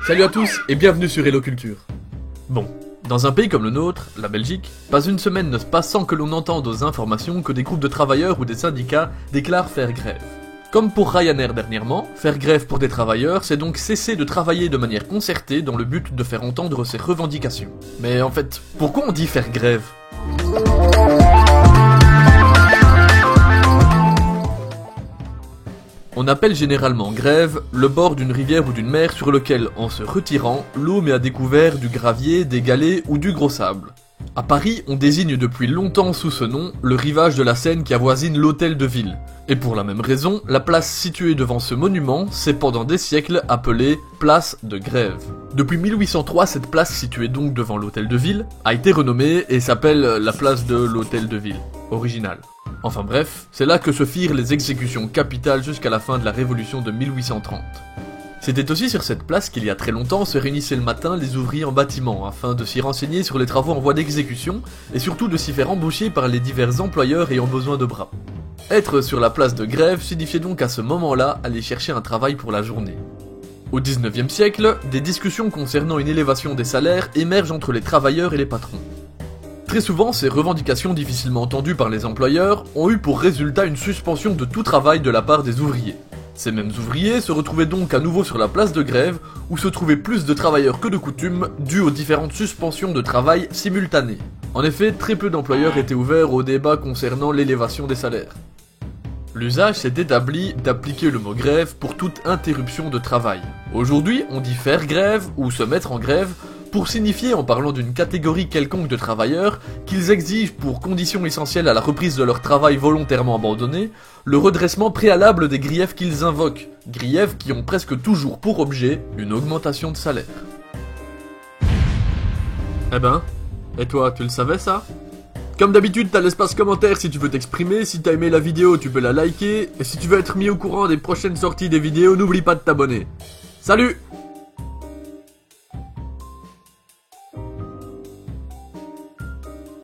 Salut à tous et bienvenue sur Hello Culture. Bon, dans un pays comme le nôtre, la Belgique, pas une semaine ne se passe sans que l'on entende aux informations que des groupes de travailleurs ou des syndicats déclarent faire grève. Comme pour Ryanair dernièrement, faire grève pour des travailleurs, c'est donc cesser de travailler de manière concertée dans le but de faire entendre ses revendications. Mais en fait, pourquoi on dit faire grève ? On appelle généralement grève le bord d'une rivière ou d'une mer sur lequel, en se retirant, l'eau met à découvert du gravier, des galets ou du gros sable. À Paris, on désigne depuis longtemps sous ce nom le rivage de la Seine qui avoisine l'hôtel de ville. Et pour la même raison, la place située devant ce monument s'est pendant des siècles appelée place de Grève. Depuis 1803, cette place située donc devant l'hôtel de ville a été renommée et s'appelle la place de l'hôtel de ville, original. Enfin bref, c'est là que se firent les exécutions capitales jusqu'à la fin de la Révolution de 1830. C'était aussi sur cette place qu'il y a très longtemps se réunissaient le matin les ouvriers en bâtiment afin de s'y renseigner sur les travaux en voie d'exécution et surtout de s'y faire embaucher par les divers employeurs ayant besoin de bras. Être sur la place de Grève signifiait donc à ce moment-là aller chercher un travail pour la journée. Au 19e siècle, des discussions concernant une élévation des salaires émergent entre les travailleurs et les patrons. Très souvent, ces revendications difficilement entendues par les employeurs ont eu pour résultat une suspension de tout travail de la part des ouvriers. Ces mêmes ouvriers se retrouvaient donc à nouveau sur la place de Grève, où se trouvaient plus de travailleurs que de coutume, dû aux différentes suspensions de travail simultanées. En effet, très peu d'employeurs étaient ouverts au débat concernant l'élévation des salaires. L'usage s'est établi d'appliquer le mot grève pour toute interruption de travail. Aujourd'hui, on dit faire grève ou se mettre en grève pour signifier, en parlant d'une catégorie quelconque de travailleurs, qu'ils exigent pour condition essentielle à la reprise de leur travail volontairement abandonné, le redressement préalable des griefs qu'ils invoquent, griefs qui ont presque toujours pour objet une augmentation de salaire. Eh ben, et toi, tu le savais ça ? Comme d'habitude, t'as l'espace commentaire si tu veux t'exprimer, si t'as aimé la vidéo, tu peux la liker, et si tu veux être mis au courant des prochaines sorties des vidéos, n'oublie pas de t'abonner. Salut !